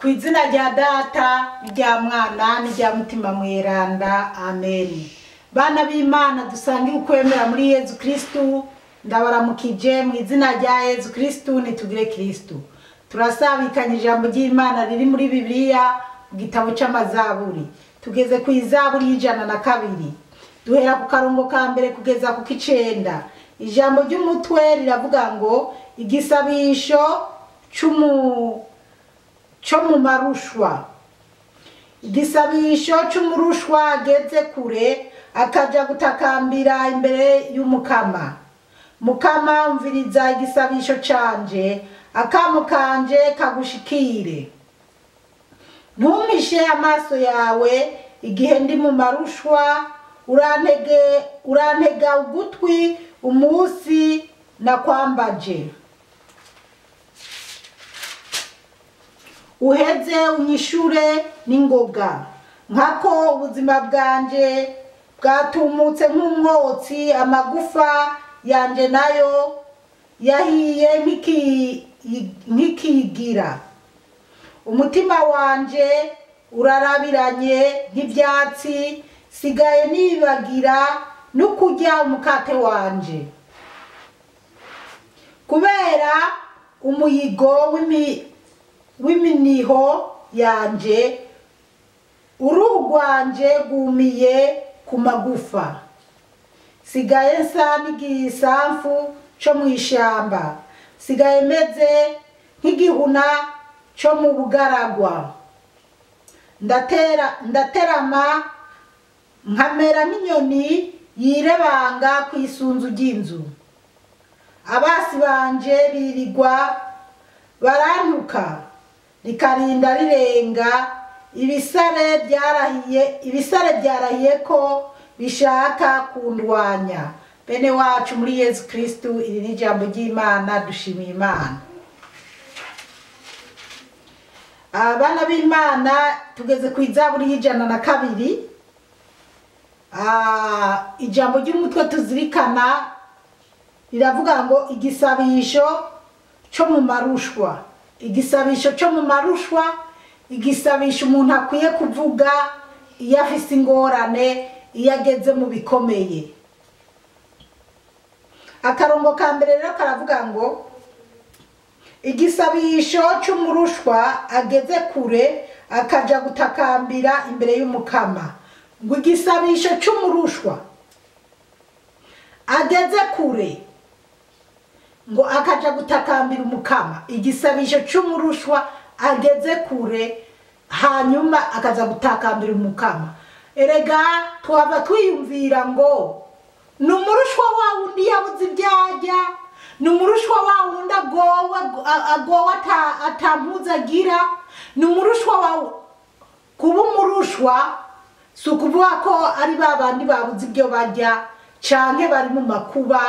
Kwizina rya data rya mwana n'irya mutima mweranda amen. Bana b'Imana dusangiye ukwemera muri Yezu Kristu, ndabaramukije mu izina rya Yezu Kristu nitugire Kristu. Turasabikanye ijambo ry'Imana riri muri Bibiliya mu gitabo c'amazaburi. Tugeze ku izaburi y'102. Duhera ku karongo ka mbere kugeza ku k'icenda. Ijambo ry'umutwe riravuga ngo igisabisho cyo mu marushwa. Igisabisho c'umurushwa ageze kure akaja gutakambira imbere y'umukama. Mukama umviriza igisabisho canje, akamo kanje kagushikire. Ntumishe amaso yawe igihe ndi mu marushwa, urantega ugutwi umunsi nakwambaje. Uheze unyishure n'ingoga, nkako ubuzima bwanje bwatumutse nk'umwotsi, amagufa yanje nayo yahiye nkikigira. Umutima wanje urarabiranye nk'ivyatsi, sigaye nibagira no kurya umukate wanje. Kubera umuyigo w'iminiho yanje, uruhu rwanje rwumiye ku magufa. Sigaye nsa n'igisamfu co mw'ishamba, sigaye meze nk'igihuna co mu bugaragwa. Ndaterama nkamera nk'inyoni yirebanga kw'isunzu ry'inzu. Abasi banje birigwa barantuka, rikarinda rirenga. Ibisare byarahiye ko bishaka kundwanya. Bene wacu muri Yezu Kristu, iri ni ijambo ry'Imana, dushimiye Imana. Abana b'Imana tugeze ku izaburi y'102. Ijambo ry'umutwe tuzirikana riravuga ngo igisabisho cyo mu marushwa. Igisabisho cyo mu marushwa, igisabisho umuntu akwiye kuvuga iyo afise ingorane, iyo ageze mu bikomeye. Akarongo ka mbere rero karavuga ngo igisabisho c'umurushwa ageze kure akaja gutakambira imbere y'umukama. Ngo igisabisho c'umurushwa ageze kure ngo akaja gutakambira umukama. Igisabisho c'umurushwa ageze kure hanyuma akaza gutakambira umukama. Erega twaba twiyumvira ngo ni umurushwa wa wundi yabuze ibyarya, ni umurushwa wa wundi agowe atampuza agira, ni umurushwa wa kuba umurushwa si ukuvuga ko ari babandi babuze ibyo barya canke bari mu makuba,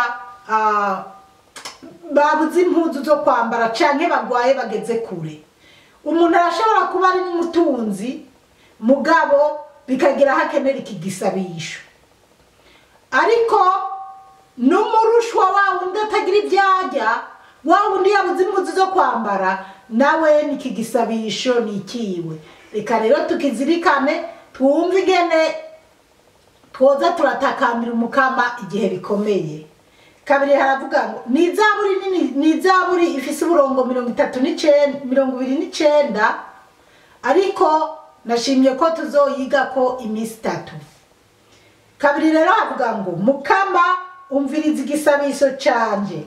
babuze impuzu zo kwambara canke bagwaye bageze kure. Umuntu arashobora kuba ari n'umutunzi mugabo bikagira hakenera iki gisabisho, ariko n'umurushwa wa wundi atagira ibyarya, wa wundi yabuze impuzu zo kwambara, nawe niki gisabisho nikiwe. Reka rero tukizirikane, twumve ingene twoza turatakambira umukama igihe bikomeye. Kabiri haravuga ngo ni izaburi ifise uburongo 29, ariko nashimye ko tuzoyiga ko imisi 3. Kabiri rero havuga ngo mukama umviriza igisabisho canje,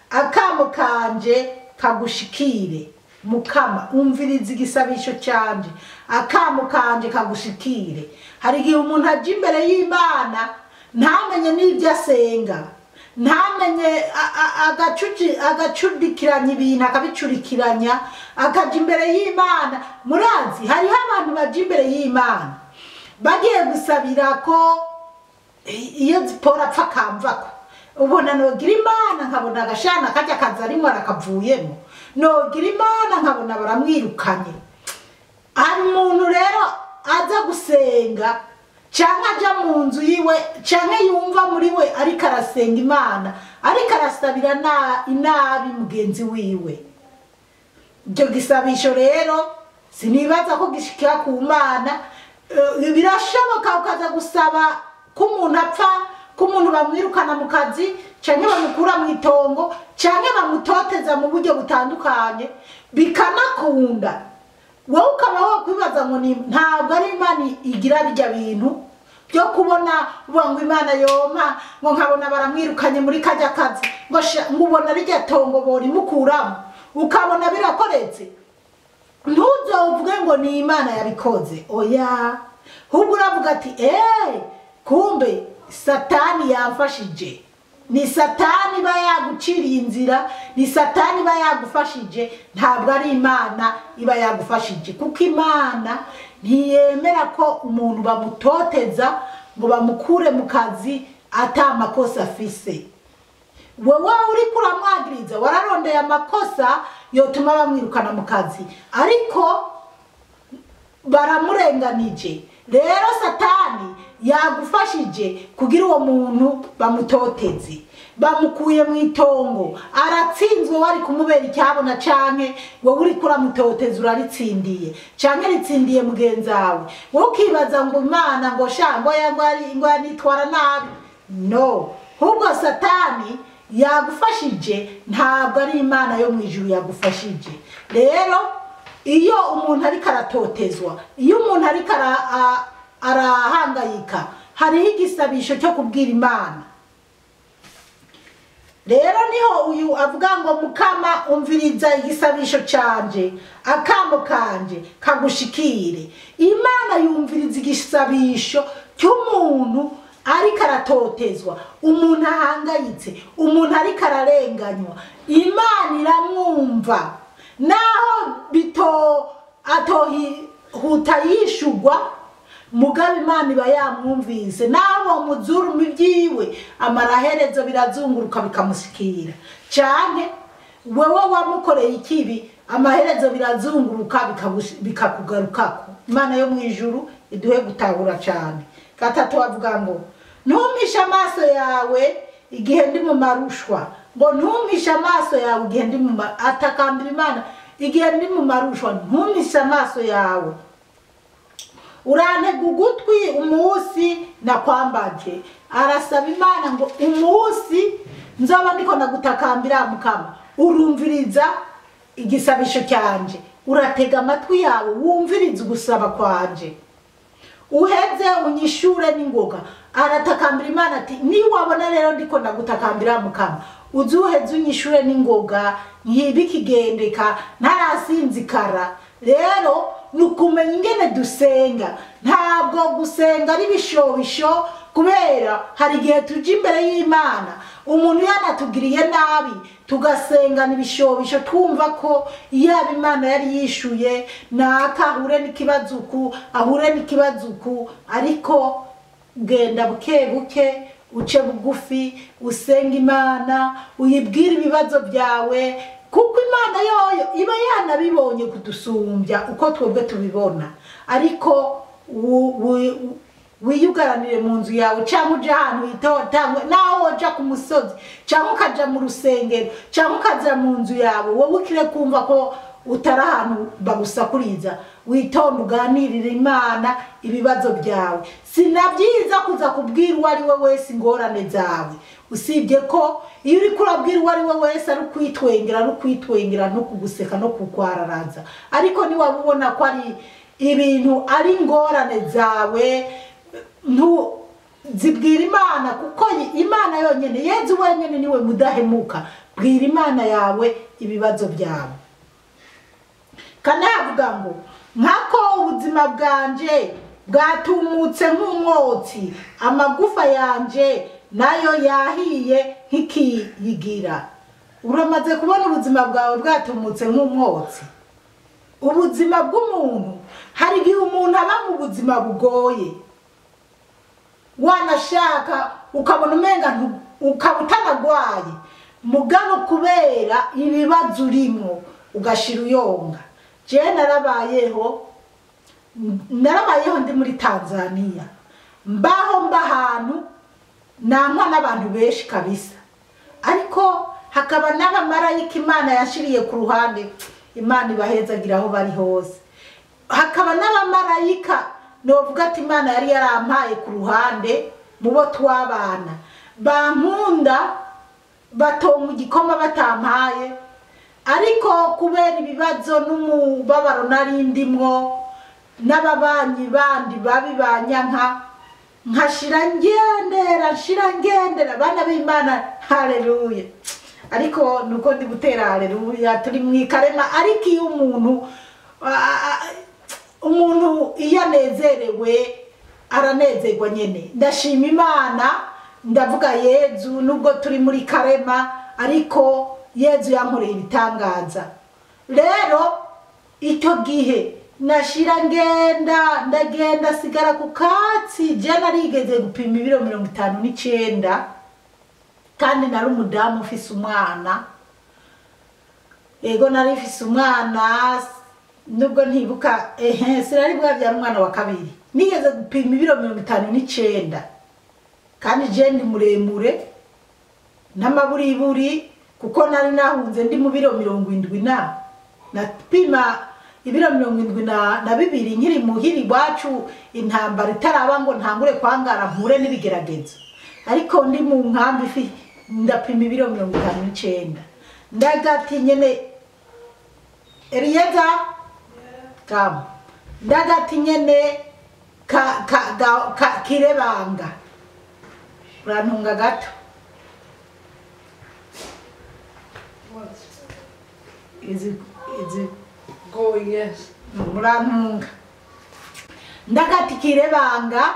akamo kanje kagushikire. Mukama umviriza igisabisho canje, akamo kanje kagushikire. Hari igihe umuntu aje imbere y'Imana ntamenye n'ibyo asenga, ntamenye agacudikiranya ibintu, akabicurikiranya, akaja imbere y'Imana. Murazi hariho abantu baje imbere y'Imana bagiye gusabira ko iyo zipora apfa akamvako. Ubona nogira Imana nkabona agashana kajya kaza arimo arakavuyemo, nogira Imana nkabona baramwirukanye. Hari umuntu rero aza gusenga canke aja mu nzu yiwe canke yumva muri we ariko arasenga Imana, ariko arasabira inabi mugenzi wiwe. Ibyo gisabisho rero sinibaza ko gishikira ku Mana. Birashoboka ukaza gusaba ko umuntu apfa, ko umuntu bamwirukana mu kazi canke bamukura mu itongo canke bamutoteza mu buryo butandukanye bikanakunda, wowe ukaba wakwibaza ngo ntabwo ari Imana igira bijya bintu byo kubona ngo Imana yoma ngo nkabona baramwirukanye muri kajya kazi ngo ngubona rijya tongo bori mukuramo ukabona birakoretse. Ntuzovuge ngo ni Imana yabikoze, oya, ahubwo uravuga ati kumbe Satani yamfashije, ni Satani ba yaguciriye inzira, ni Satani ba yagufashije, ntabwo ari Imana iba yagufashije. Kuko Imana ntiyemera ko umuntu bamutoteza ngo bamukure mu kazi ata makosa afise. Wewe uri kuramwagiriza wararondeye amakosa yotuma bamwirukana mu kazi, ariko baramurenganije. Rero Satani yagufashije kugira uwo muntu bamutoteze, bamukuye mu itongo, aratsinzwe wari kumubera icyabona canke wowe uri kuramutoteza uraritsindiye canke ritsindiye mugenzawe, wowe ukibaza ngo Imana ngo shango yanitwara nabi. No, ahubwo Satani yagufashije, ntabwo ari Imana yo mu ijuru yagufashije. Rero iyo umuntu ari karatotezwa, iyo umuntu ari arahangayika, hariho igisabisho cyo kubwira Imana. Rero niho uyu avuga ngo Mukama umviriza igisabisho canje, akamo kanje kagushikire. Imana yumviriza igisabisho cy'umuntu ari karatotezwa, umuntu ahangayitse, umuntu ari kararenganywa. Imana iramwumva, naho atohihuta yishugwa, mugabe Imana iba yamwumvise. Naho muzuru mibyiwe amaraherezo birazunguruka bikamusikira, canke wewe wamukoreye ikibi amaherezo birazunguruka bikakugarukako. Imana yo mu ijuru iduhe gutahura cyane. Gatatu avuga ngo ntumpishe amaso yawe igihe ndi mu marushwa, ngo ntumpishe amaso yawe igihe ndi mu atakambira Imana igihe ndi mu marushwa, ntumpishe amaso yawe. Urantega ugutwi umunsi nakwambaje. Arasaba Imana ngo umunsi nzaba ndiko nagutakambira Mukama, urumviriza igisabisho cyanje, uratega amatwi yawe wumviriza gusaba kwanje, uheze unyishure n'ingoga. Aratakambira Imana ati niwabona rero ndiko nagutakambira Mukama, uzuheze unyishure n'ingoga ntibikigendeka ntarasinzikara. Rero nukumenya ingene dusenga, ntabwo gusenga ari bishobisho, kubera hari igihe tuje imbere y'Imana umuntu yanatugiriye nabi tugasenga nibishobisho twumva ko yaba Imana yari yishuye naka ahure n'ikibazuku. Ariko genda buke buke, uce bugufi, usenga Imana, uyibwira ibibazo byawe, kuko Imana yoyo iba yanabibonye kudusumbya uko twebwe tubibona. Ariko wiyugaranire mu nzu yawe, cyangwa uje ahantu hitotangwe, naho woja ku musozi, cyangwa ukaja mu rusengero, cyangwa ukaja mu nzu yawe, wowe ukire kumva ko utari ahantu bagusakuriza, witonde uganirire Imana ibibazo byawe. Sinabyiza kuza kubwira uwo ari we wese ingorane zawe, usibye ko iyo uri kurabwira uwo ari we wese ari kwitwengera no kuguseka no kukwararaza. Ariko niba ubona ko ari ibintu ari ingorane zawe, zibwira Imana, kuko Imana yonyene, Yezu wenyene niwe mudahemuka. Bwira Imana yawe ibibazo byawe. Kana avuga ngo nkako ubuzima bwanje bwatumutse nk'umwotsi, amagufa yanje nayo yahiye nkikiyigira. Uramaze kubona ubuzima bwawe bwatumutse nk'umwotsi? Ubuzima bw'umuntu, hari igihe umuntu aba mu buzima bugoye, wanashaka ukabona umenga ukabutanagwaye, mugabo kubera ibibazo urimo ugashira uyonga. Je narabayeho ndi muri Tanzania, mbaho ahantu nankwa n'abantu benshi kabisa, ariko hakaba n'abamarayika Imana yashiriye ku ruhande. Imana ibahezagira aho bari hose. hakaba n'abamarayika novuga ati Imana yari yarampaye ku ruhande mubo twabana bankunda batonga igikoma batampaye ariko kubera ibibazo n'umubabaro narindimwo n'ababanyi bandi babi banyanka nkashira ngendera bana b'Imana haleluya ariko nuko ndi gutera haleluya turi mwikarema ariko iyo umuntu iyo anezerewe aranezerwa nyene ndashima Imana ndavuga Yezu nubwo turi muri karema ariko Yezu yankoreye ibitangaza rero icyo gihe nashira ndagenda sigara ku katsi je narigeze gupima ibiro 59 kandi nari umudamu ufise umwana ego nari ufise umwana nubwo ntibuka sinari bwabyara umwana wa kabiri nigeze gupima ibiro 59 kandi je ndi muremure n'amaburiburi kuko nari nahunze ndi mu biro 70 napima ibiro 72 nkiri muhiri wacu intambara itaraba ngo ntangure kwangara mpure n'ibigeragezo ariko ndi mu nkambi ndapima ibiro 59 ndagati nyene Eliyeza kam ndagati nyene kirebanga urantunga gato is it go yes murantunga ndagati kirebanga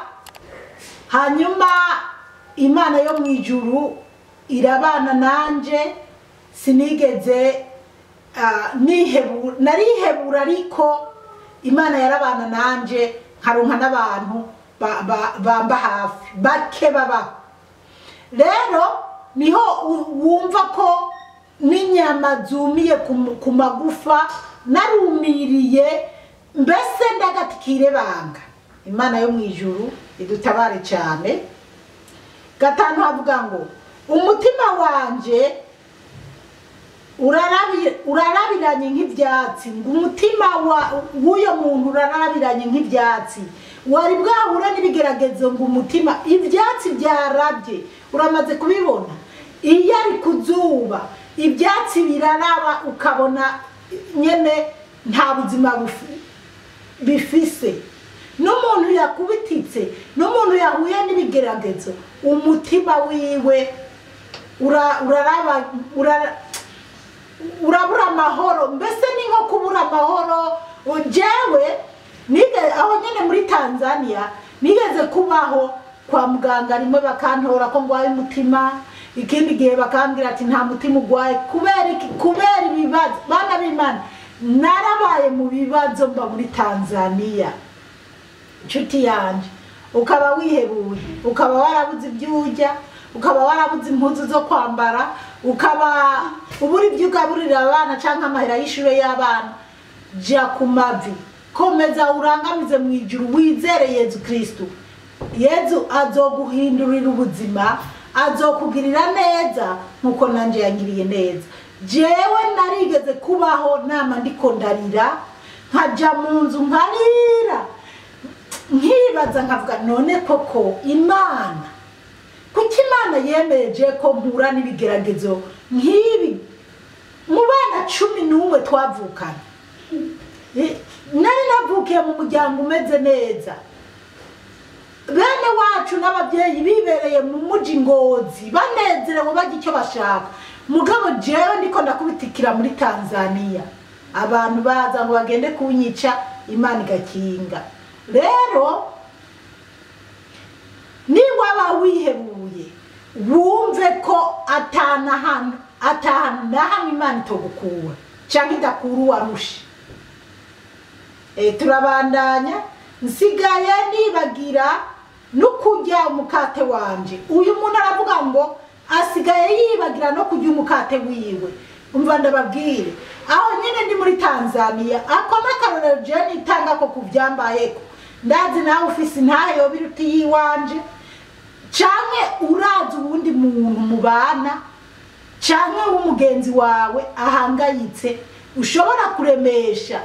hanyuma Imana yo mwijuru irabana nanje sinigeze narihebura ariko Imana yarabana nanje nkaronka n'abantu bamba hafi bake baba rero niho wumva ko n'inyama zumiye ku magufa narumiriye mbese ndagati kirebanga Imana yo mwijuru idutabare cyane gatanu havuga ngo umutima wanje urarabiranye nk'ivyatsi ngo umutima w'uyo muntu urarabiranye nk'ivyatsi wari bwahura n'ibigeragezo ngo umutima ivyatsi byarabye uramaze kubibona iyo ari kuzuba ibyatsi biraraba ukabona nyene nta buzima bifise n'umuntu yakubititse n'umuntu yahuye n'ibigeragezo umutima wiwe urabura amahoro mbese ni nko kubura amahoro jewe aho nyene muri Tanzania nigeze kubaho kwa muganga rimwe bakantora ko ngwaye umutima ikindi gihe bakambwira ati nta mutima ugwaye kubera ibibazo bana b'Imana narabaye mu bibazo mba muri Tanzania nshuti yanje ukaba wihebuye ukaba warabuze ibyujya ukaba warabuze impuzu zo kwambara ukaba uburi byugaburira abana canka amahera y'ishure y'abana ja ku mavi komeza urangamize mu ijuru wizere Yezu Kristo Yezu azoguhindurira ubuzima azokugirira neza nkuko nanje yangiriye neza jewe narigeze kubaho nama ndiko ndarira nkaja mu nzu nkarira nkibaza nkavuga none koko Imana kuki Imana yemeje ko mpura n'ibigeragezo nk'ibi mu bana 11 twavukana nari navukiye mu muryango umeze neza bene wacu n'ababyeyi bibereye mu muji Ngozi banezerewe bagira icyo bashaka mugabo jewe ndiko ndakubitikira muri Tanzania abantu baza ngo bagende kunyica Imana igakinga rero niba bawihebuye wumve ko atana Imana itogukura cyangwa idakuru warusha turabandanya nsigaye nibagira no kujya umukate wanje uyu muntu aravuga ngo asigaye yibagira no kujya umukate wiwe umva ndababwire aho nyine ndi muri Tanzania akoma karorero je nitanga ko kuvyambayeko ndazi nawe ufise ntayo biruti yiwanje canke urazi ubundi muntu mubana canke umugenzi wawe ahangayitse ushobora kuremesha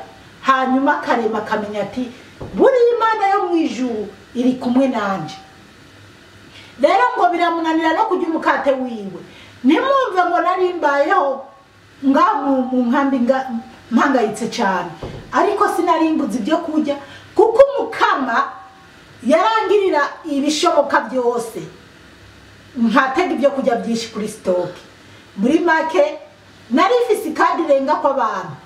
hanyuma akarema akamenya ati buriya Imana yo mu ijuru iri kumwe nanje. Rero ngo biramunanira no kurya umukate wiwe. Nimwumve ngo nari mbayeho mu nkambi mpangayitse cyane, ariko sinarimbuza ibyo kurya kuko umukama yarangirira ibishoboka byose, nkatega ibyo kurya byinshi kuri stoke. Muri make nari ifise ikadi irenga kw'abantu,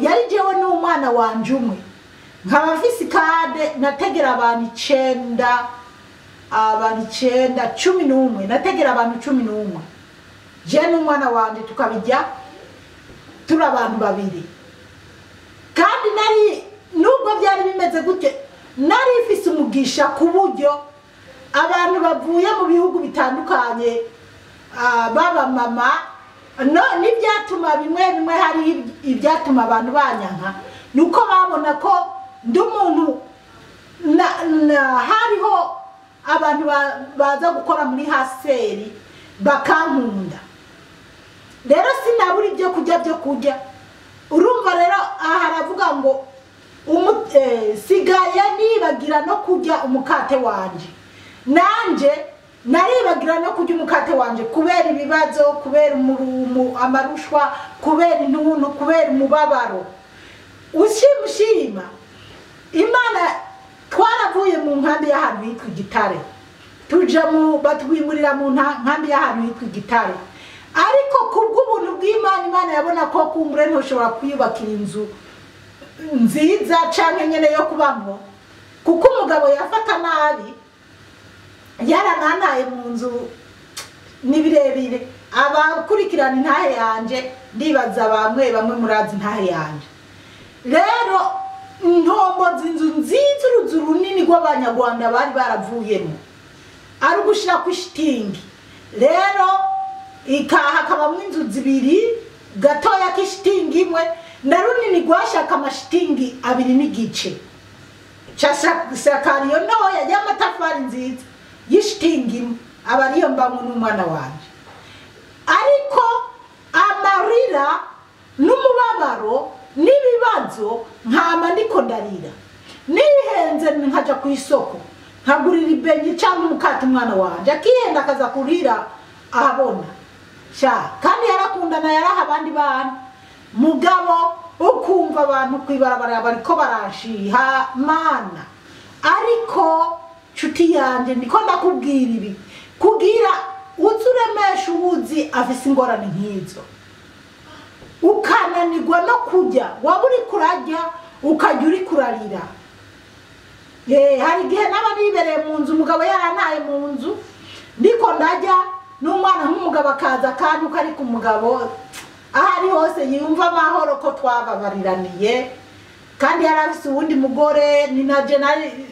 yari jewe n'umwana wanje umwe, nkaba mfise ikade nategera abantu 9, abantu 9, 11, nategera abantu 11, je n'umwana wanje tukabijya turi abantu babiri. Kandi nari nubwo byari bimeze gutyo, nari ifise umugisha ku buryo abantu bavuye mu bihugu bitandukanye, baba mama n'ibyatuma bimwe hari ibyatuma abantu banyanka, nuko babona ko ndi umuntu hariho abantu baza gukora muri haseri bakankunda. Rero sinabura ibyo kurya. Urumva rero aha aravuga ngo sigaye nibagira no kurya umukate wanje. Nanje naribagira no kurya umukate wanje kubera ibibazo, kubera amarushwa, kubera intuntu, kubera umubabaro. Ushima Imana twaravuye mu nkambi y'ahantu hitwa Gitare, tuja batwimurira mu nkambi y'ahantu hitwa Gitare. Ariko kubw'ubuntu bw'Imana, Imana yabona ko kumbure ntushobora kwiyubakira inzu nziza canke nyene yo kubamwo, kuko umugabo yafata nabi, yaranantaye mu nzu nibirebire. Abakurikirana intahe yanje ndibaza bamwe murazi intahe yanje. Rero ntomboza inzu nziza, uruzu runini rw'Abanyarwanda bari baravuyemo, ari ugushira ku shitingi. Rero hakabamwo inzu 2, gatoya k'ishitingi imwe na runini rwashaka amashitingi 2 n'igice. Sakariyo ntoya y'amatafari nziza y'ishitingi imwe, aba ariyo mbamwe n'umwana wanje. Ariko amarira n'umubabaro n'ibibazo nkama ndiko ndarira, nihenze nkaja ku isoko nkagurira ibenye cyangwa umukate umwana wanje, akihenda akaza kurira ahabona kandi yarakundana, yaraha abandi bantu. Mugabo ukumva abantu kwibarabara bariko baranshiha Mana. Ariko nshuti yanje ndiko ndakubwira ibi kugira uzuremesha ubuzi afise ingorane nk'izo, ukananirwa no kujya, waba uri kurajya ukajya uri kurarira. Hari igihe naba nibereye mu nzu, umugabo yarantaye mu nzu ndiko ndajya n'umwana nk'umugabo akaza, kandi uko ariko umugabo ahari hose yumva amahoro ko twababariraniye, kandi yarafise uwundi mugore ni na jenali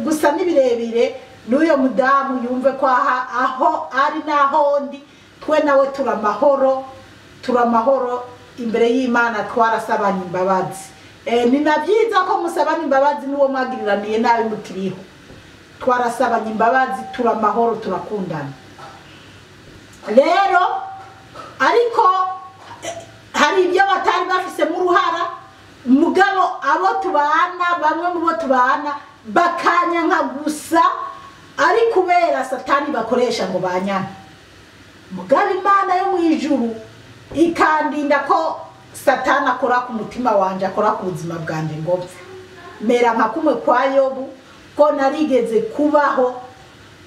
gusa nibirebire. N'uyo mudamu yumve ko aho ari naho ndi, twe nawe turamahoro imbere y'Imana, twarasabanye imbabazi. Ni nabyiza ko musabana imbabazi n'uwo mwagiriraniye nabi mukiriho. Twarasabanye imbabazi, turamahoro, turakundana. Rero ariko hari ibyo batari bafise mu ruhara, mugabo abo tubana, bamwe mu bo tubana bakanyanka gusa, ari kubera Satani bakoresha ngo banyana. Mugabo Imana yo mu ijuru ikandinda ko Satani akora ku mutima wanje, akora ku buzima bwanje ngo mpfe. Mera nka kumwe kwa Yobu, ko narigeze kubaho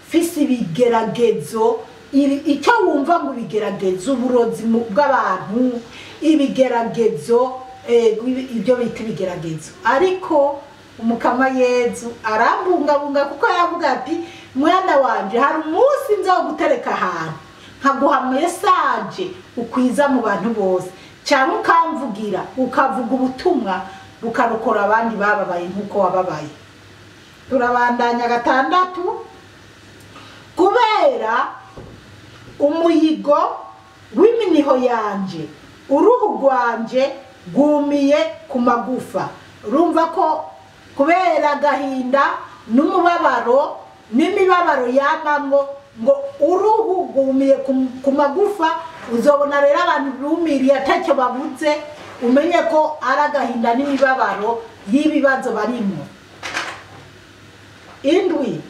fisi ibigeragezo. Icyo wumva ngo ibigeragezo, uburozi bw'abantu, ibigeragezo, ibyo bita ibigeragezo. Ariko umukama Yezu arambungabunga, kuko yavuga ati mwana wanje, hari umunsi nzogutereka ahantu nkaguha message ukwiza mu bantu bose, cyangwa ukamvugira ukavuga ubutumwa bukarukora abandi bababaye nkuko wababaye. Turabandanya 6. Kubera umuyigo w'iminiho yanje, uruhu rwanje gumiye ku magufa. Urumva ko kubera gahinda n'umubabaro n'imibabaro yamamwo, ngo uruhu gumiye ku magufa. Uzobona rero abantu rumiriye atacyo babuze, umenye ko ari agahinda n'imibabaro y'ibibazo barimo. Indwi,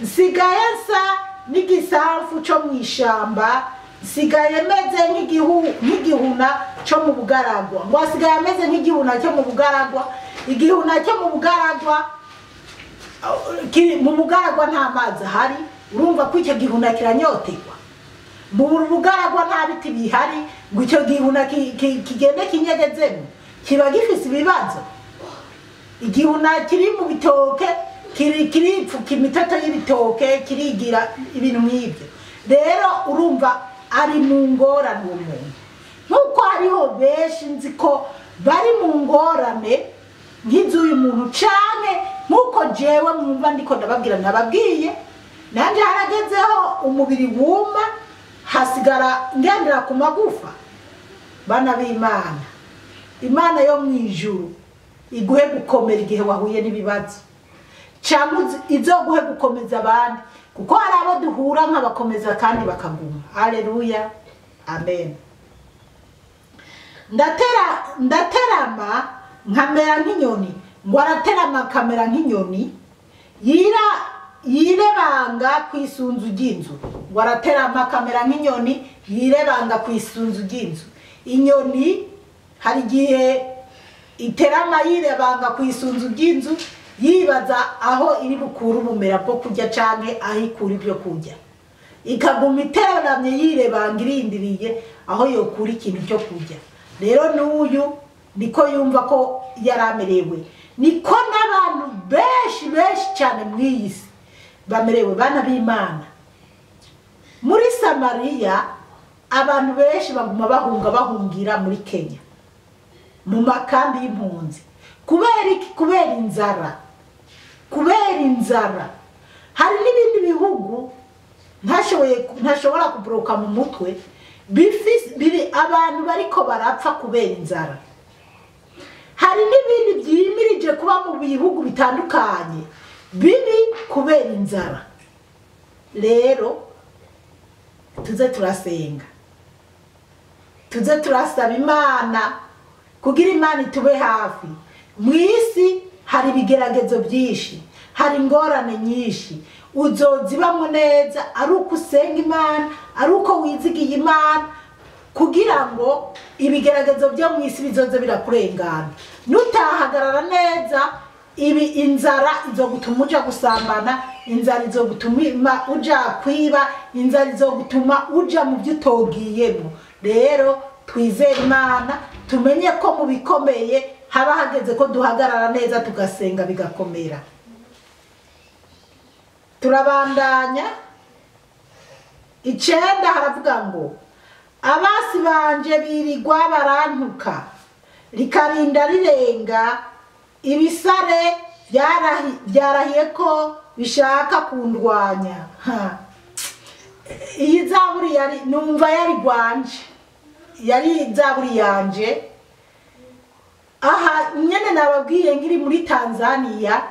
nsigaye nsa n'igisamfu cyo mu ishamba, nsigaye meze nk'igihuna cyo mu bugaragwa. Ngo asigaye ameze nk'igihuna cyo mu bugaragwa. Igihuna cyo mu bugaragwa, mu bugaragwa nta mazi ahari, urumva ko icyo gihuna kiranyoterwa. Mu bugaragwa nta biti bihari ngo icyo gihuna kigende kinyegezemo, kiba gifise ibibazo. Igihuna kiri mu bitoke, kiripfuka imitoto y'ibitoke, kirigira ibintu nk'ibyo. Rero urumva ari mu ngorane uwo muntu. Nk'uko hariho benshi nzi ko bari mu ngorane nk'iz'uyu muntu, canke nk'uko jewe mwumva ndiko ndababwira nababwiye, nanje haragezeho umubiri wuma hasigara ngendera ku magufa. Bana b'Imana, Imana yo mwijuru iguhe gukomera igihe wahuye n'ibibazo, cyangwa izoguhe gukomeza abandi, kuko hari abo duhura nk'abakomeza kandi bakaguma. Haleluya, amen. Ndaterama nkamera nk'inyoni. Ngo araterama akamera nk'inyoni, yirebanga ku isunzu ry'inzu. Ngo araterama akamera nk'inyoni yirebanga ku isunzu ry'inzu. Inyoni hari igihe iterama yirebanga ku isunzu ry'inzu, yibaza aho iri bukura ubumera bwo kurya canke aho ikura ibyo kurya. Ikaguma iteramye yirebanga irindiriye aho yokura ikintu cyo kurya. Rero n'uyu niko yumva ko yaramerewe, niko n'abantu benshi cyane mw'iyi si bamerewe. Bana b'Imana, muri Samariya abantu benshi baguma bahungira muri Kenya mu makambi y'impunzi. Kubera iki? Kubera inzara. Hari n'ibindi bihugu ntashobora kubroka mu mutwe, biri abantu bariko barapfa kubera inzara. Hari n'ibindi byimirije kuba mu bihugu bitandukanye bibi kubera inzara. Rero tuze turasenga, tuze turasaba Imana kugira Imana itube hafi. Mw'isi hari ibigeragezo byinshi, hari ingorane nyinshi. Uzozibamo neza ari uko usenga Imana, ari uko wizigiye Imana, kugira ngo ibigeragezo byo mw'isi bizoze birakurengana. Nutahagarara neza, inzara izogutuma uja gusambana, inzara izogutuma uja kwiba, inzara izogutuma uja mu byo utogiyemo. Rero twizere Imana, tumenye ko mu bikomeye haba hageze ko duhagarara neza tugasenga bigakomera. Turabandanya 9 haravuga ngo abasi banje birigwa barantuka, rikarinda rirenga, ibisare byarahiye ko bishaka kundwanya. Iyi zaburi numva yari gwanje, yari zaburi yanje. Aha nyene nababwiye ngiri muri Tanzania,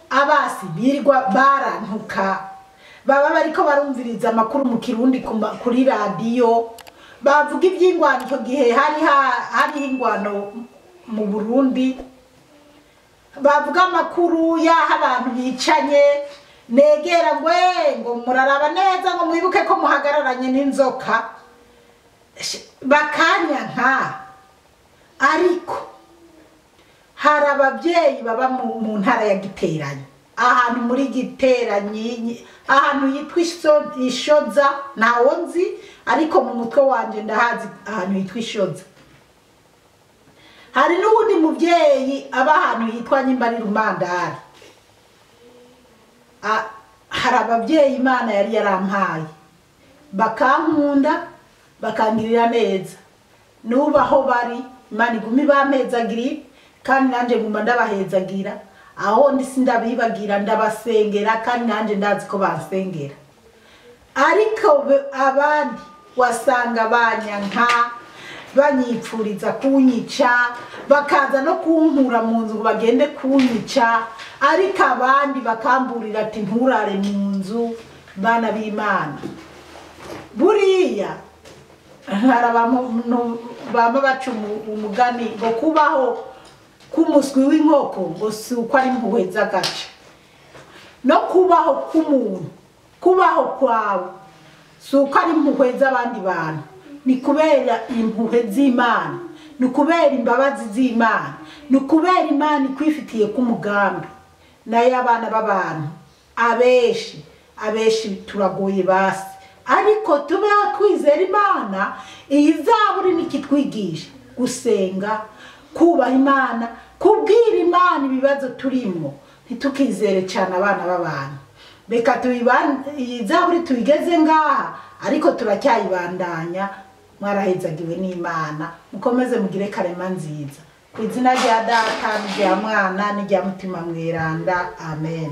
abasi birigwa barantuka, baba bariko barumviriza amakuru mu Kirundi kuri radio, bavuga iby'ingwano. Icyo gihe hari ingwano mu Burundi, bavuga amakuru y'aho abantu bicanye, negera ngo muraraba neza ngo mwibuke ko muhagararanye n'inzoka, bakanyanka. Ariko hari ababyeyi baba mu ntara ya Giteranyi, ahantu muri Giteranyi, ahantu yitwa Ishoza, ntawo nzi, ariko mu mutwe wanje ndahazi ahantu yitwa Ishoza. Hari n'ubundi mubyeyi aba ahantu yitwa Nyimbari Rumandari. Hari ababyeyi Imana yari yarampaye, bakankunda, bakangirira neza. Nubaho bari, Imana igumi bampezagiri, kandi nanje nguma ndabahezagira. Aho ndisi ndabibagira, ndabasengera, kandi nanje ndazi ko bansengera. Ariko abandi wasanga banyanka, banyipfuriza kunyica, bakaza no kunkura mu nzu bagende kunyica. Ariko abandi bakamburira ati nturare mu nzu. Bana b'Imana, buriya bama baca umugani ngo kubaho k'umuswi w'inkoko ngo si uko ari impuhwe z'agace, no kubaho k'umuntu, kubaho kwawe si uko ari impuhwe z'abandi bantu, ni kubera impuhwe z'Imana, ni kubera imbabazi z'Imana, ni kubera Imana ikwifitiye k'umugambi. Nayo abana b'abantu abeshi turagoye basi, ariko tubeho twizera Imana. Iyi Zaburi nikitwigisha gusenga, kubaha Imana, kubwira Imana ibibazo turimo, ntitukizere cyane abana b'abantu. Reka iyi Zaburi tuyigeze ngaha, ariko turacyayibandanya. Mwarahezagiwe n'Imana, mukomeze mugire karema nziza, ku izina rya Data n'irya Mwana n'irya Mutima Mweranda, amen.